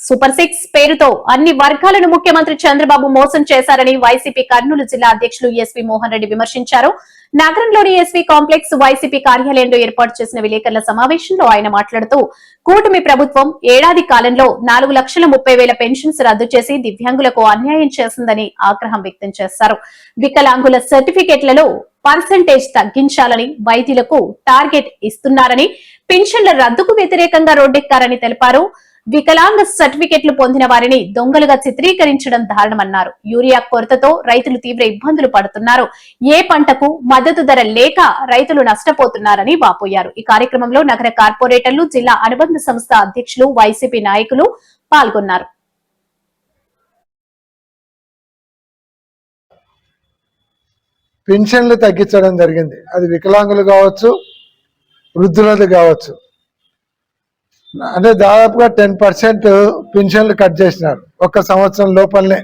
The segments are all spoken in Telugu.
సూపర్ 6 పేరుతో అన్ని వర్గాలను ముఖ్యమంత్రి చంద్రబాబు మోసం చేశారని వైసీపీ కర్నూలు జిల్లా అధ్యక్షులు ఎస్వి మోహన్ రెడ్డి విమర్శించారు. నగరంలోని ఎస్వి కాంప్లెక్స్ వైసీపీ కార్యాలయంలో ఏర్పాటు చేసిన విలేకరుల సమావేశంలో ఆయన మాట్లాడుతూ కూటమి ప్రభుత్వం ఏడాది కాలంలో 4,30,000 పెన్షన్స్ రద్దు చేసి దివ్యాంగులకు అన్యాయం చేసిందని ఆగ్రహం వ్యక్తం చేశారు. వికలాంగుల సర్టిఫికెట్లలో పర్సెంటేజ్ తగ్గించాలని, వైద్యులకు టార్గెట్ ఇస్తున్నారని, పెన్షన్ల రద్దుకు వ్యతిరేకంగా రోడ్డెక్కారని తెలిపారు. వికలాంగ సర్టిఫికెట్లు పొందిన వారిని దొంగలుగా చిత్రీకరించడం దారుణమన్నారు. యూరియా కొరతతో రైతులు తీవ్ర ఇబ్బందులు పడుతున్నారు. ఏ పంటకు మద్దతు ధర లేక రైతులు నష్టపోతున్నారని వాపోయారు. ఈ కార్యక్రమంలో నగర కార్పొరేటర్లు, జిల్లా అనుబంధ సంస్థ అధ్యక్షులు, వైసీపీ నాయకులు పాల్గొన్నారు. పెన్షన్లు తగ్గించడం జరిగింది. అది వికలాంగులు కావచ్చు, వృద్ధులది కావచ్చు. అంటే దాదాపుగా 10% పెన్షన్లు కట్ చేసినారు ఒక్క సంవత్సరం లోపలనే.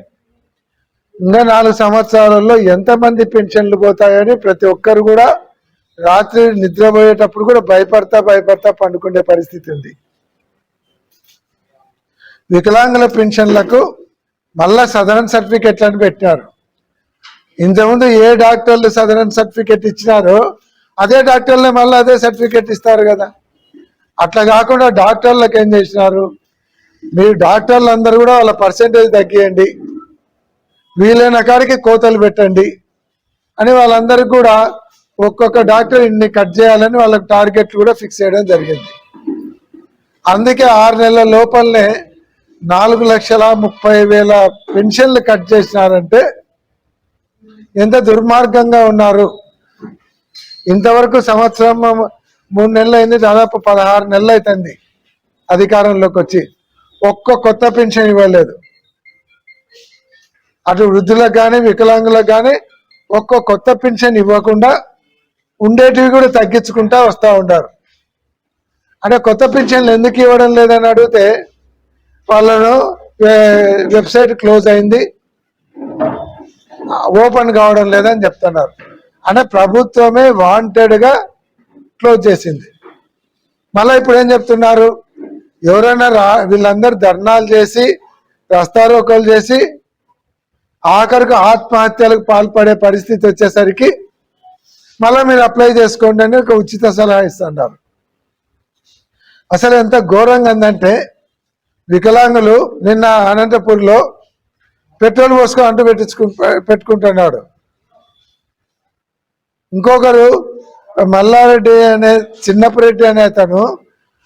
ఇంకా 4 సంవత్సరాలలో ఎంతమంది పెన్షన్లు పోతాయని ప్రతి ఒక్కరు కూడా రాత్రి నిద్రపోయేటప్పుడు కూడా భయపడతా పండుకునే పరిస్థితి ఉంది. వికలాంగుల పెన్షన్లకు మళ్ళా సదరన్ సర్టిఫికెట్లను పెట్టినారు. ఇంతకుముందు ఏ డాక్టర్లు సదరన్ సర్టిఫికెట్ ఇచ్చినారో అదే డాక్టర్లే మళ్ళీ అదే సర్టిఫికెట్ ఇస్తారు కదా. అట్లా కాకుండా డాక్టర్లకు ఏం చేసినారు, మీరు డాక్టర్లు అందరూ కూడా వాళ్ళ పర్సెంటేజ్ తగ్గియండి, వీలైన కాడికి కోతలు పెట్టండి అని వాళ్ళందరికీ కూడా ఒక్కొక్క డాక్టర్ ఇన్ని కట్ చేయాలని వాళ్ళకి టార్గెట్ కూడా ఫిక్స్ చేయడం జరిగింది. అందుకే 6 నెలల లోపలనే 4,30,000 పెన్షన్లు కట్ చేసినారంటే ఎంత దుర్మార్గంగా ఉన్నారు. ఇంతవరకు సంవత్సరం 3 నెలలు అయింది, దాదాపు 16 నెలలు అవుతుంది అధికారంలోకి వచ్చి. ఒక్క కొత్త పెన్షన్ ఇవ్వలేదు. అటు వృద్ధులకు కానీ వికలాంగులకు కానీ ఒక్క కొత్త పెన్షన్ ఇవ్వకుండా ఉండేటివి కూడా తగ్గించుకుంటా వస్తూ ఉంటారు. అంటే కొత్త పెన్షన్లు ఎందుకు ఇవ్వడం లేదని అడిగితే వాళ్ళను వెబ్సైట్ క్లోజ్ అయింది, ఓపెన్ కావడం లేదని చెప్తున్నారు. అంటే ప్రభుత్వమే వాంటెడ్గా క్లోజ్ చేసింది. మళ్ళీ ఇప్పుడు ఏం చెప్తున్నారు, ఎవరైనా వీళ్ళందరూ ధర్నాలు చేసి రస్తారోకోలు చేసి ఆఖరికి ఆత్మహత్యలకు పాల్పడే పరిస్థితి వచ్చేసరికి మళ్ళీ మీరు అప్లై చేసుకోండి అని ఒక ఉచిత సలహా ఇస్తున్నారు. అసలు ఎంత ఘోరంగా ఉందంటే వికలాంగులు నిన్న అనంతపూర్లో పెట్రోల్ పోసుకో అంటూ పెట్టుకుంటున్నాడు. ఇంకొకరు మల్లారెడ్డి అనే చిన్నపురెడ్డి అనే అతను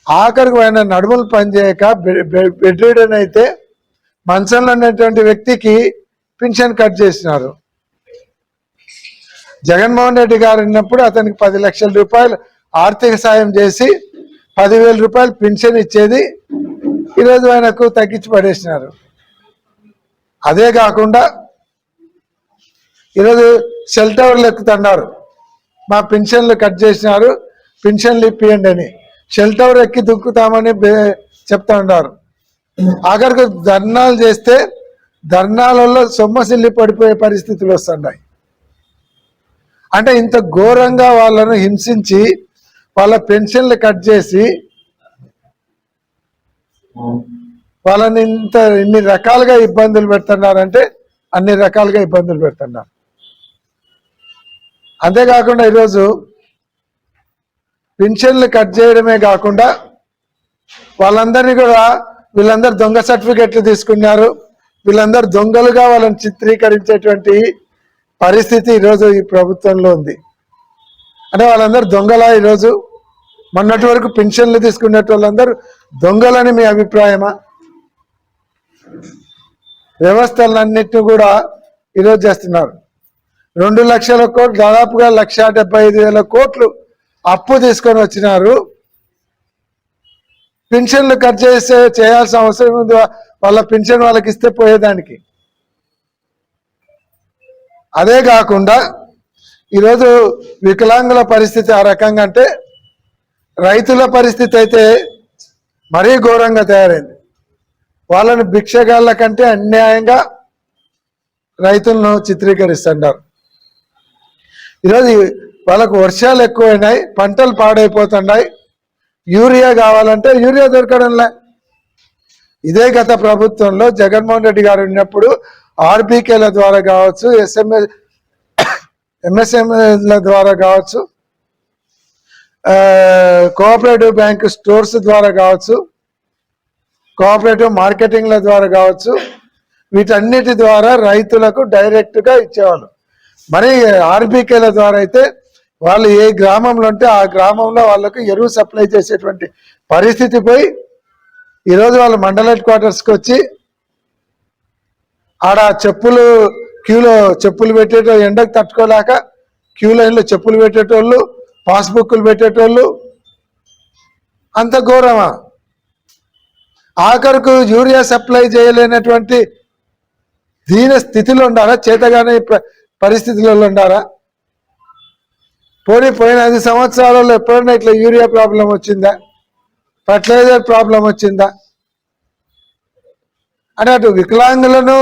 ఆఖరికి ఆయన నడుములు పనిచేయక బెడ్ రీడన్ అయితే మంచంలో ఉన్నటువంటి వ్యక్తికి పెన్షన్ కట్ చేసినారు. జగన్మోహన్ రెడ్డి గారు ఉన్నప్పుడు అతనికి 10 లక్షల రూపాయలు ఆర్థిక సాయం చేసి 10,000 రూపాయలు పెన్షన్ ఇచ్చేది ఈరోజు ఆయనకు తగ్గించి పడేసినారు. అదే కాకుండా ఈరోజు సెల్ టవర్లు ఎక్కుతున్నారు, మా పెన్షన్లు కట్ చేసినారు, పెన్షన్లు ఇప్పియండి అని సెల్ టవర్ ఎక్కి దుక్కుతామని చెప్తా ఉన్నారు. ఆఖరికి ధర్నాలు చేస్తే ధర్నాలలో సొమ్మసిల్లి పడిపోయే పరిస్థితులు వస్తున్నాయి. అంటే ఇంత ఘోరంగా వాళ్ళను హింసించి వాళ్ళ పెన్షన్లు కట్ చేసి వాళ్ళని ఇన్ని రకాలుగా ఇబ్బందులు పెడుతున్నారంటే అన్ని రకాలుగా ఇబ్బందులు పెడుతున్నారు. అంతేకాకుండా ఈరోజు పెన్షన్లు కట్ చేయడమే కాకుండా వాళ్ళందరినీ కూడా వీళ్ళందరూ దొంగ సర్టిఫికెట్లు తీసుకున్నారు, వీళ్ళందరూ దొంగలుగా వాళ్ళని చిత్రీకరించేటువంటి పరిస్థితి ఈరోజు ఈ ప్రభుత్వంలో ఉంది. అంటే వాళ్ళందరూ దొంగలా ఈరోజు? మొన్నటి వరకు పెన్షన్లు తీసుకునేట వాళ్ళందరూ దొంగలని మీ అభిప్రాయమా? వ్యవస్థలన్నిటిని కూడా ఈరోజు చేస్తున్నారు. 2 లక్షల కోట్లు, దాదాపుగా 1,75,000 కోట్లు అప్పు తీసుకొని వచ్చినారు. పెన్షన్లు కట్ చేయాల్సిన అవసరం ఉంది వాళ్ళ పెన్షన్ వాళ్ళకి ఇస్తే పోయేదానికి. అదే కాకుండా ఈరోజు వికలాంగుల పరిస్థితి ఆ రకంగా అంటే రైతుల పరిస్థితి అయితే మరీ ఘోరంగా తయారైంది. వాళ్ళని భిక్షగాళ్ళ కంటే అన్యాయంగా రైతులను చిత్రీకరిస్తున్నారు. ఈరోజు వాళ్ళకు వర్షాలు ఎక్కువైనాయి, పంటలు పాడైపోతున్నాయి, యూరియా కావాలంటే యూరియా దొరకడంలే. ఇదే గత ప్రభుత్వంలో జగన్మోహన్ రెడ్డి గారు ఉన్నప్పుడు ఆర్బీకేల ద్వారా కావచ్చు, ఎంఎస్ఎంల ద్వారా కావచ్చు, కోఆపరేటివ్ బ్యాంక్ స్టోర్స్ ద్వారా కావచ్చు, కోఆపరేటివ్ మార్కెటింగ్ల ద్వారా కావచ్చు, వీటన్నిటి ద్వారా రైతులకు డైరెక్ట్గా ఇచ్చేవాళ్ళు. మరి ఆర్బీకేల ద్వారా అయితే వాళ్ళు ఏ గ్రామంలో ఉంటే ఆ గ్రామంలో వాళ్ళకు ఎరువు సప్లై చేసేటువంటి పరిస్థితి పోయి ఈరోజు వాళ్ళు మండల హెడ్ క్వార్టర్స్కి వచ్చి ఆడ క్యూలో చెప్పులు పెట్టేటోళ్ళు, ఎండకు తట్టుకోలేక క్యూ లైన్లో చెప్పులు పెట్టేటోళ్ళు, పాస్బుక్లు పెట్టేటోళ్ళు, అంత ఘోరమా? ఆఖరుకు యూరియా సప్లై చేయలేనటువంటి దీన స్థితిలో ఉండారా? చేతగానే పరిస్థితులలో ఉండారా? పోయిన 5 సంవత్సరాలలో ఎప్పుడైనా ఇట్లా యూరియా ప్రాబ్లం వచ్చిందా? ఫర్టిలైజర్ ప్రాబ్లం వచ్చిందా? అని అటు వికలాంగులను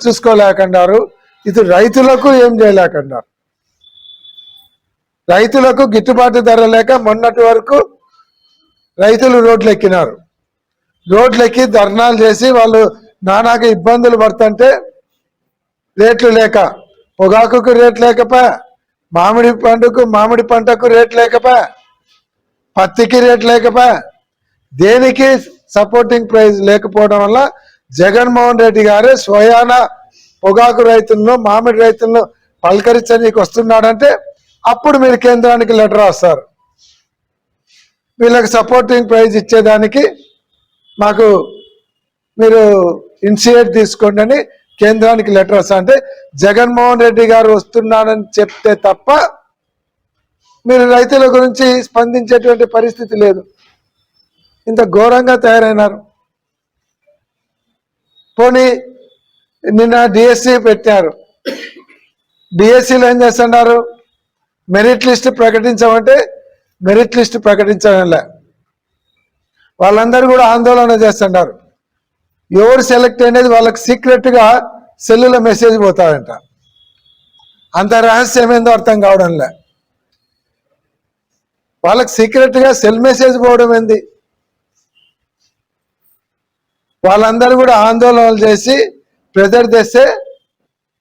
చూసుకోలేకున్నారు, ఇటు రైతులకు ఏం చేయలేకున్నారు. రైతులకు గిట్టుబాటు ధర లేక మొన్నటి వరకు రైతులు రోడ్లెక్కినారు. రోడ్లెక్కి ధర్నాలు చేసి వాళ్ళు నానాక ఇబ్బందులు పడుతుంటే రేట్లు లేక, పొగాకుకు రేట్ లేకపోయా, మామిడి పంటకు రేట్ లేకపోయా, పత్తికి రేట్ లేకపోయా, దేనికి సపోర్టింగ్ ప్రైస్ లేకపోవడం వల్ల జగన్మోహన్ రెడ్డి గారే స్వయాన పొగాకు రైతులను, మామిడి రైతులను పలకరించడానికి వస్తున్నాడంటే అప్పుడు మీరు కేంద్రానికి లెటర్ రాస్తారు. వీళ్ళకి సపోర్టింగ్ ప్రైజ్ ఇచ్చేదానికి మాకు మీరు ఇనిషియేట్ తీసుకోండి అని కేంద్రానికి లెటర్ వస్తా అంటే జగన్మోహన్ రెడ్డి గారు వస్తున్నాడని చెప్తే తప్ప మీరు రైతుల గురించి స్పందించేటువంటి పరిస్థితి లేదు. ఇంత ఘోరంగా తయారైనారు. పోనీ నిన్న డిఎస్సి పెట్టారు. డిఎస్సిలో ఏం చేస్తున్నారు? మెరిట్ లిస్ట్ ప్రకటించమంటే మెరిట్ లిస్ట్ ప్రకటించడంలే. వాళ్ళందరూ కూడా ఆందోళన చేస్తున్నారు. ఎవరు సెలెక్ట్ అనేది వాళ్ళకి సీక్రెట్గా సెల్లులో మెసేజ్ పోతాడంట. అంత రహస్యం ఏందో అర్థం కావడంలే. వాళ్ళకి సీక్రెట్గా సెల్ మెసేజ్ పోవడం ఏంది? వాళ్ళందరూ కూడా ఆందోళనలు చేసి ప్రెజర్ తెస్తే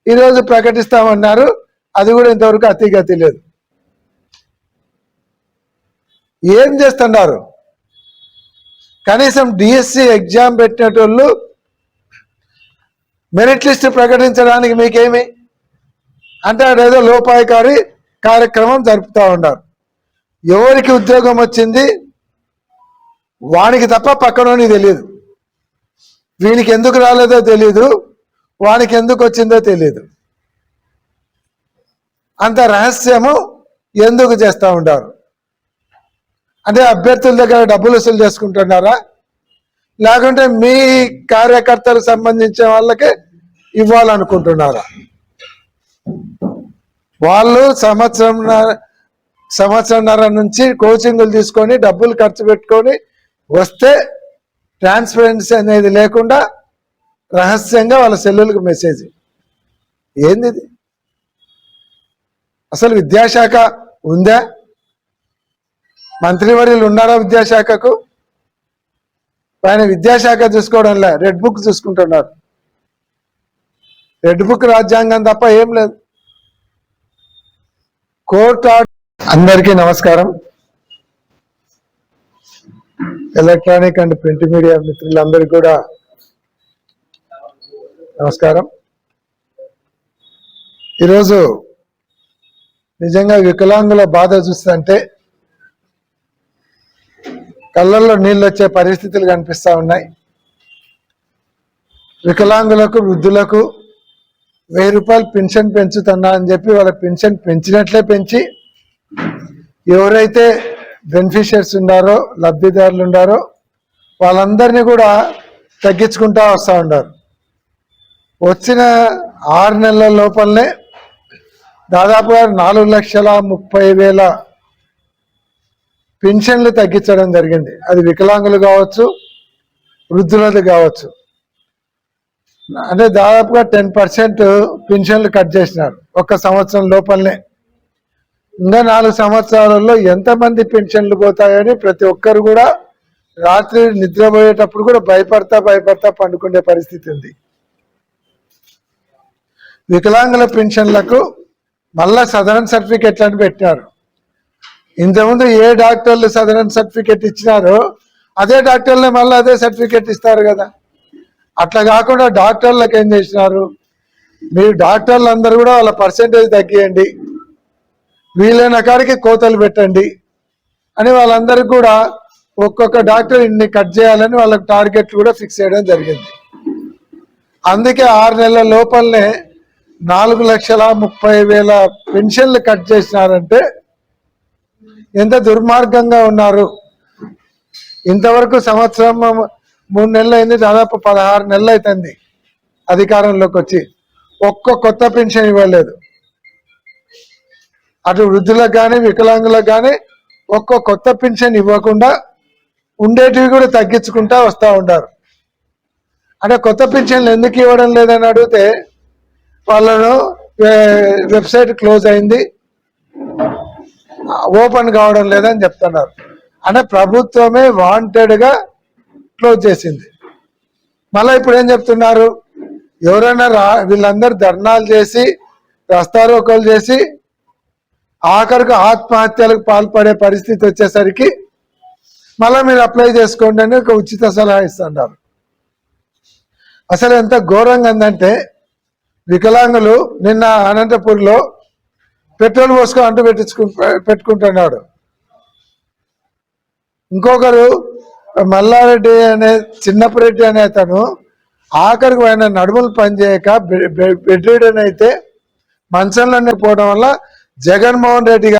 ఈరోజు ప్రకటిస్తామన్నారు. అది కూడా ఇంతవరకు అతిగతి లేదు. ఏం చేస్తున్నారు? కనీసం డిఎస్సి ఎగ్జామ్ పెట్టినటోళ్ళు మెరిట్ లిస్ట్ ప్రకటించడానికి మీకేమి అంటే అదేదో లోపాయకారి కార్యక్రమం జరుపుతూ ఉన్నారు. ఎవరికి ఉద్యోగం వచ్చింది వానికి తప్ప పక్కనోనికి తెలియదు. వీనికి ఎందుకు రాలేదో తెలియదు, వానికి ఎందుకు వచ్చిందో తెలియదు. అంత రహస్యము ఎందుకు చేస్తూ ఉంటారు? అంటే అభ్యర్థుల దగ్గర డబ్బులు వసూలు చేసుకుంటున్నారా? లేకుంటే మీ కార్యకర్తలకు సంబంధించిన వాళ్ళకే ఇవ్వాలనుకుంటున్నారా? వాళ్ళు సంవత్సరంన్నర నుంచి కోచింగ్లు తీసుకొని డబ్బులు ఖర్చు పెట్టుకొని వస్తే ట్రాన్స్పరెన్సీ అనేది లేకుండా రహస్యంగా వాళ్ళ సెల్లులకు మెసేజ్. ఏంది ఇది? అసలు విద్యాశాఖ ఉందా? మంత్రివర్యులు ఉన్నారా విద్యాశాఖకు? ఆయన విద్యాశాఖ చూసుకోవడంలే, రెడ్ బుక్ చూసుకుంటున్నారు. రెడ్ బుక్ రాజ్యాంగం తప్ప ఏం లేదు. కోర్టు అందరికీ నమస్కారం. ఎలక్ట్రానిక్ అండ్ ప్రింట్ మీడియా మిత్రులందరికీ కూడా నమస్కారం. ఈరోజు నిజంగా వికలాంగుల బాధ చూస్తుంటే కళ్ళల్లో నీళ్ళు వచ్చే పరిస్థితులు కనిపిస్తూ ఉన్నాయి. వికలాంగులకు, వృద్ధులకు 1000 రూపాయలు పెన్షన్ పెంచుతున్నా అని చెప్పి వాళ్ళ పెన్షన్ పెంచినట్లే పెంచి ఎవరైతే బెనిఫిషియర్స్ ఉన్నారో, లబ్ధిదారులు ఉన్నారో వాళ్ళందరినీ కూడా తగ్గించుకుంటూ వస్తూ ఉన్నారు. వచ్చిన 6 నెలల లోపలనే దాదాపుగా 4,30,000 పెన్షన్లు తగ్గించడం జరిగింది. అది వికలాంగులు కావచ్చు, వృద్ధులది కావచ్చు. అంటే దాదాపుగా 10% పెన్షన్లు కట్ చేసినారు 1 సంవత్సరం లోపలనే. ఇంకా 4 సంవత్సరాలలో ఎంతమంది పెన్షన్లు పోతాయని ప్రతి ఒక్కరు కూడా రాత్రి నిద్రపోయేటప్పుడు కూడా భయపడతా పండుకునే పరిస్థితి ఉంది. వికలాంగుల పెన్షన్లకు మళ్ళా సదరన్ సర్టిఫికెట్ అని పెట్టారు. ఇంతకుముందు ఏ డాక్టర్లు సదరన్ సర్టిఫికెట్ ఇచ్చినారో అదే డాక్టర్లే మళ్ళీ అదే సర్టిఫికెట్ ఇస్తారు కదా. అట్లా కాకుండా డాక్టర్లకు ఏం చేసినారు, మీరు డాక్టర్లు అందరూ కూడా వాళ్ళ పర్సెంటేజ్ తగ్గియండి, వీలైన కాడికి కోతలు పెట్టండి అని వాళ్ళందరికీ కూడా ఒక్కొక్క డాక్టర్ ఇన్ని కట్ చేయాలని వాళ్ళకి టార్గెట్లు కూడా ఫిక్స్ చేయడం జరిగింది. అందుకే 6 నెలల లోపలనే 4,30,000 పెన్షన్లు కట్ చేసినారంటే ఎంత దుర్మార్గంగా ఉన్నారు. ఇంతవరకు సంవత్సరం 3 నెలలు అయింది, దాదాపు 16 నెలలు అవుతుంది అధికారంలోకి వచ్చి, ఒక్క కొత్త పెన్షన్ ఇవ్వలేదు. అటు వృద్ధులకు కానీ వికలాంగులకు కానీ ఒక్క కొత్త పెన్షన్ ఇవ్వకుండా ఉండేటివి కూడా తగ్గించుకుంటా వస్తూ ఉంటారు. అంటే కొత్త పెన్షన్లు ఎందుకు ఇవ్వడం లేదని అడిగితే వాళ్ళను వెబ్సైట్ క్లోజ్ అయింది, ఓపెన్ కావడం లేదని చెప్తున్నారు. అంటే ప్రభుత్వమే వాంటెడ్గా క్లోజ్ చేసింది. మళ్ళీ ఇప్పుడు ఏం చెప్తున్నారు, ఎవరైనా వీళ్ళందరూ ధర్నాలు చేసి రస్తారోకోలు చేసి ఆఖరికి ఆత్మహత్యలకు పాల్పడే పరిస్థితి వచ్చేసరికి మళ్ళీ మీరు అప్లై చేసుకోండి అని ఒక ఉచిత సలహా ఇస్తున్నారు. అసలు ఎంత ఘోరంగా ఉందంటే, వికలాంగులు నిన్న అనంతపూర్లో పెట్రోల్ పోసుకో అంటూ పెట్టుకుంటున్నాడు. ఇంకొకరు మల్లారెడ్డి అనే చిన్నపరెడ్డి అనే అతను ఆఖరికి ఆయన నడుములు పనిచేయక బెడ్ రీడన్ అయితే మంచంలోనే పోవడం వల్ల జగన్మోహన్ రెడ్డి